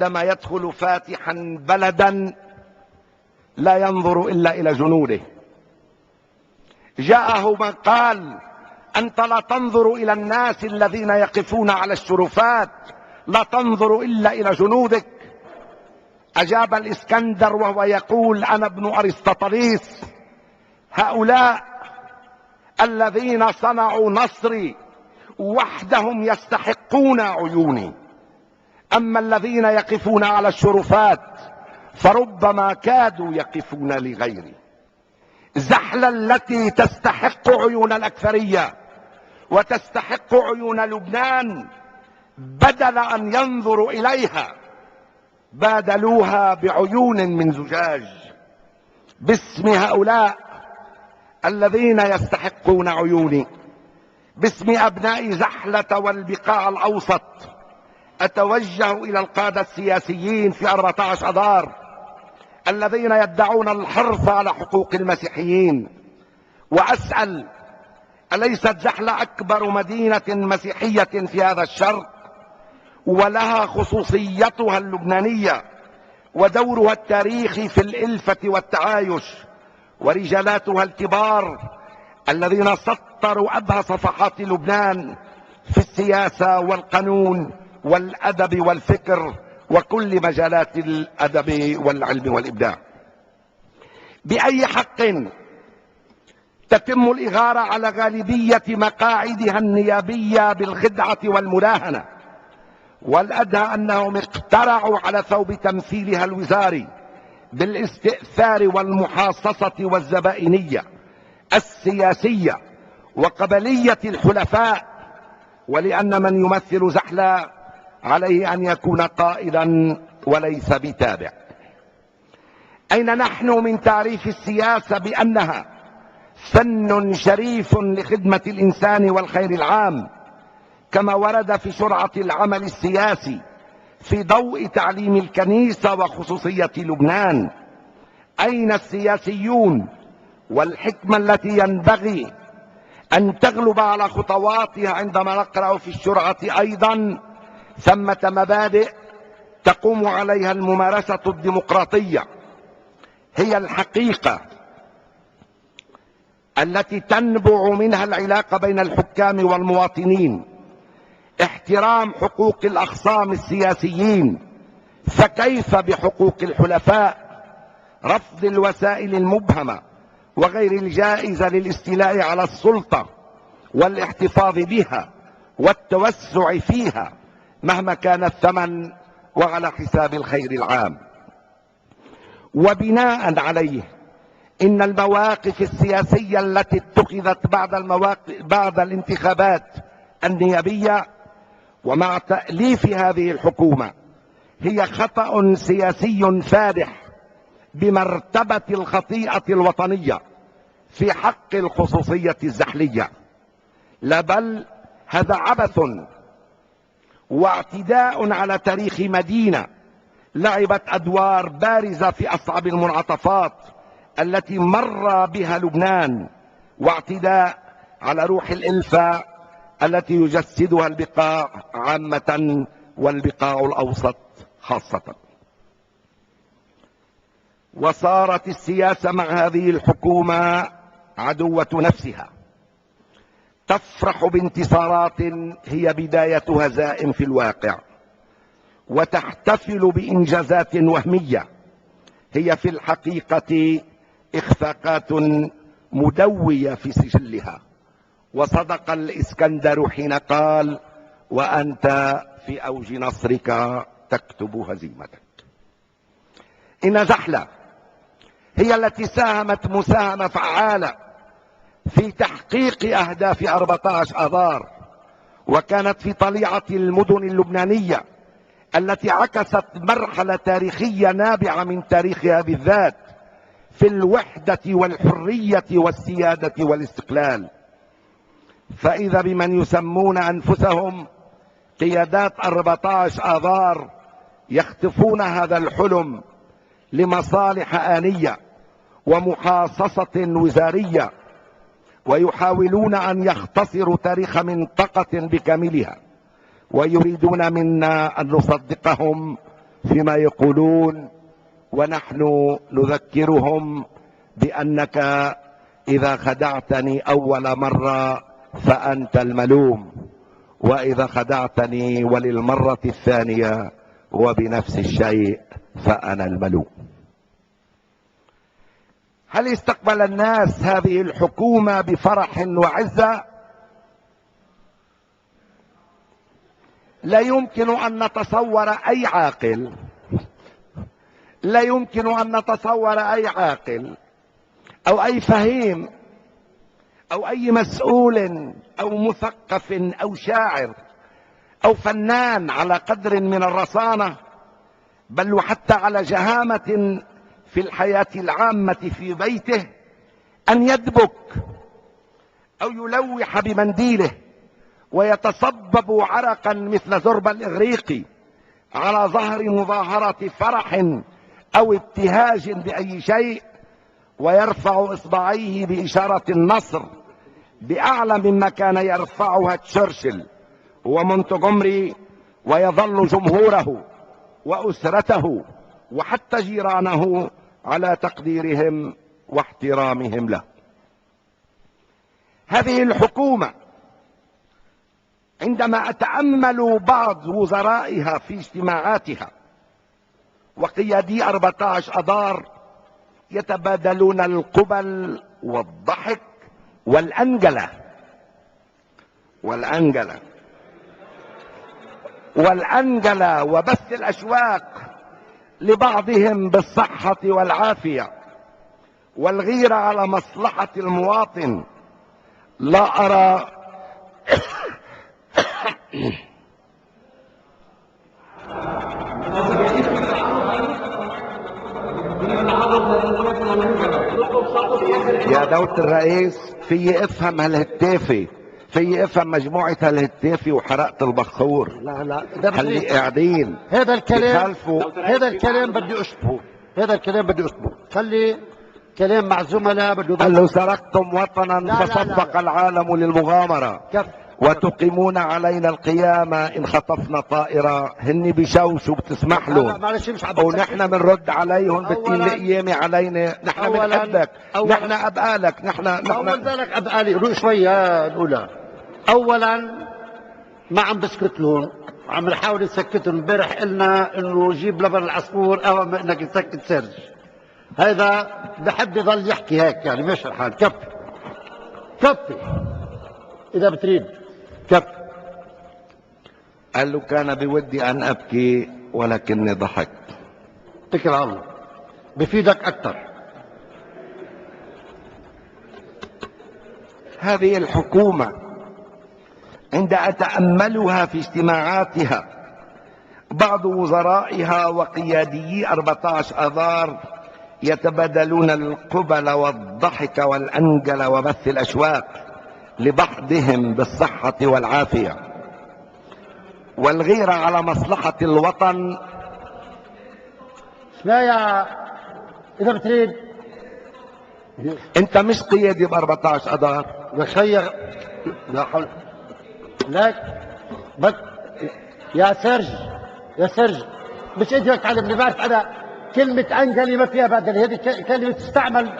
عندما يدخل فاتحا بلدا لا ينظر إلا إلى جنوده. جاءه من قال: أنت لا تنظر إلى الناس الذين يقفون على الشرفات، لا تنظر إلا إلى جنودك. أجاب الإسكندر وهو يقول: أنا ابن أرسطاطاليس، هؤلاء الذين صنعوا نصري وحدهم يستحقون عيوني، أما الذين يقفون على الشرفات فربما كادوا يقفون لغيري. زحلة التي تستحق عيون الأكثرية وتستحق عيون لبنان، بدل أن ينظروا إليها بادلوها بعيون من زجاج باسم هؤلاء الذين يستحقون عيوني. باسم أبناء زحلة والبقاع الأوسط أتوجه إلى القادة السياسيين في 14 أذار الذين يدعون الحرص على حقوق المسيحيين، وأسأل: أليست زحلة أكبر مدينة مسيحية في هذا الشرق، ولها خصوصيتها اللبنانية ودورها التاريخي في الإلفة والتعايش، ورجالاتها الكبار الذين سطروا أبهى صفحات لبنان في السياسة والقانون والأدب والفكر وكل مجالات الأدب والعلم والإبداع؟ بأي حق تتم الإغارة على غالبية مقاعدها النيابية بالخدعة والمراهنة؟ والأدهى أنهم اقترعوا على ثوب تمثيلها الوزاري بالاستئثار والمحاصصة والزبائنية السياسية وقبلية الحلفاء، ولأن من يمثل زحلة عليه أن يكون قائدا وليس بتابع. أين نحن من تعريف السياسة بأنها فن شريف لخدمة الإنسان والخير العام، كما ورد في شرعة العمل السياسي في ضوء تعليم الكنيسة وخصوصية لبنان؟ أين السياسيون والحكمة التي ينبغي أن تغلب على خطواتها عندما نقرأ في الشرعة أيضا: ثمة مبادئ تقوم عليها الممارسة الديمقراطية، هي الحقيقة التي تنبع منها العلاقة بين الحكام والمواطنين، احترام حقوق الأخصام السياسيين، فكيف بحقوق الحلفاء؟ رفض الوسائل المبهمة وغير الجائزة للاستيلاء على السلطة والاحتفاظ بها والتوسع فيها مهما كان الثمن وعلى حساب الخير العام. وبناء عليه إن المواقف السياسية التي اتخذت بعد الانتخابات النيابية ومع تأليف هذه الحكومة هي خطأ سياسي فادح بمرتبة الخطيئة الوطنية في حق الخصوصية الزحلية، لا بل هذا عبث واعتداء على تاريخ مدينة لعبت أدوار بارزة في أصعب المنعطفات التي مر بها لبنان، واعتداء على روح الإلفة التي يجسدها البقاع عامة والبقاع الأوسط خاصة. وصارت السياسة مع هذه الحكومة عدوة نفسها، تفرح بانتصارات هي بداية هزائم في الواقع، وتحتفل بإنجازات وهمية هي في الحقيقة إخفاقات مدوية في سجلها. وصدق الإسكندر حين قال: وأنت في أوج نصرك تكتب هزيمتك. إن زحلة هي التي ساهمت مساهمة فعالة في تحقيق أهداف 14 آذار، وكانت في طليعة المدن اللبنانية التي عكست مرحلة تاريخية نابعة من تاريخها بالذات في الوحدة والحرية والسيادة والاستقلال. فإذا بمن يسمون أنفسهم قيادات 14 آذار يخطفون هذا الحلم لمصالح آنية ومحاصصة وزارية، ويحاولون أن يختصروا تاريخ منطقة بكاملها، ويريدون منا أن نصدقهم فيما يقولون، ونحن نذكرهم بأنك إذا خدعتني أول مرة فأنت الملوم، وإذا خدعتني وللمرة الثانية وبنفس الشيء فأنا الملوم. هل استقبل الناس هذه الحكومة بفرح وعزة؟ لا يمكن أن نتصور أي عاقل، لا يمكن أن نتصور أي عاقل أو أي فهيم أو أي مسؤول أو مثقف أو شاعر أو فنان على قدر من الرصانة، بل وحتى على جهامة في الحياة العامة في بيته، أن يدبك أو يلوح بمنديله ويتصبب عرقا مثل زرب الإغريق على ظهر مظاهرة فرح أو ابتهاج بأي شيء، ويرفع إصبعيه بإشارة النصر بأعلى مما كان يرفعها تشرشل ومونتغومري، ويظل جمهوره وأسرته وحتى جيرانه على تقديرهم واحترامهم له. هذه الحكومة عندما أتأمل بعض وزرائها في اجتماعاتها وقيادي 14 أذار يتبادلون القبل والضحك والأنجلة وبث الأشواق لبعضهم بالصحة والعافية والغيرة على مصلحة المواطن، لا أرى يا دولة الرئيس في افهم هالهتافي، في افهم مجموعة هالهتافي وحرقت البخور. لا خلي قاعدين. هذا الكلام بدي اشبهه، خلي كلام مع زملاء بده قال له سرقتم وطنا فصفق العالم للمغامرة وتقيمون علينا القيامة إن خطفنا طائرة. هني بشوشوا بتسمح له ونحن بنرد عليهم بالدين القيامة علينا. نحن بنحبك، نحن أبقالك، نحن أول بالك أبقالي روح شوية نقولها. أولا ما عم بسكت لهم، عم نحاول نسكتهم. امبارح قلنا انه جيب لبن العصفور او ما انك تسكت سيرج. هذا بحب يضل يحكي هيك يعني ماشي الحال. كفي اذا بتريد كفي. قال له كان بودي ان ابكي ولكني ضحكت. اتكل على الله بفيدك اكثر. هذه الحكومة عند أتأملها في اجتماعاتها بعض وزرائها وقياديي 14 أذار يتبادلون القبل والضحك والأنجل وبث الأشواق لبعضهم بالصحة والعافية والغيرة على مصلحة الوطن. يا إذا بتريد أنت مش قيادي ب14 أذار. بخير لا حول لك بس يا سرج مش انت تعلمني. بعرف انا كلمة انجلي ما فيها بدل، هذه كلمة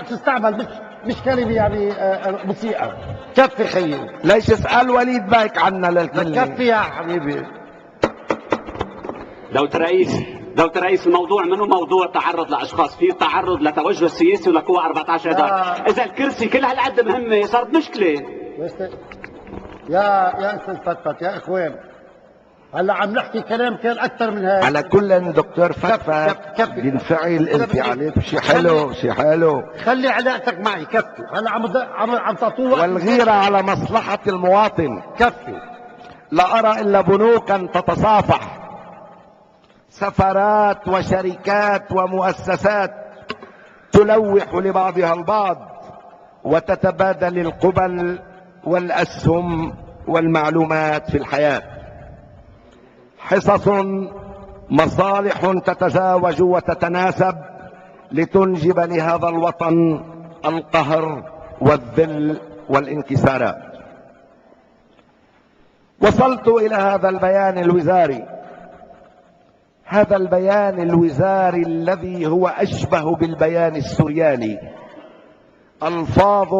تستعمل مش كلمة يعني مسيئة. كفي خيي. ليش اسأل وليد بايك عنا للكلمة. كفي يا حبيبي. دولة الرئيس الموضوع منه موضوع تعرض لاشخاص، في تعرض لتوجه سياسي ولقوى 14 اذار. اذا الكرسي كل هالقد مهمة صارت مشكلة. يا استاذ فتفت يا اخوان، هلا عم نحكي كلام كان اكثر من هيك. على كل دكتور فتفت بينفعل انفعالات شيء حلو. خلي علاقتك معي. كفي. هلا عم تعطوه والغيرة على مصلحة المواطن. كفي. لا ارى الا بنوكا تتصافح، سفرات وشركات ومؤسسات تلوح لبعضها البعض وتتبادل القبل والأسهم والمعلومات في الحياة. حصص مصالح تتزاوج وتتناسب لتنجب لهذا الوطن القهر والذل والانكسارات. وصلت إلى هذا البيان الوزاري هذا البيان الوزاري الذي هو أشبه بالبيان السرياني، ألفاظ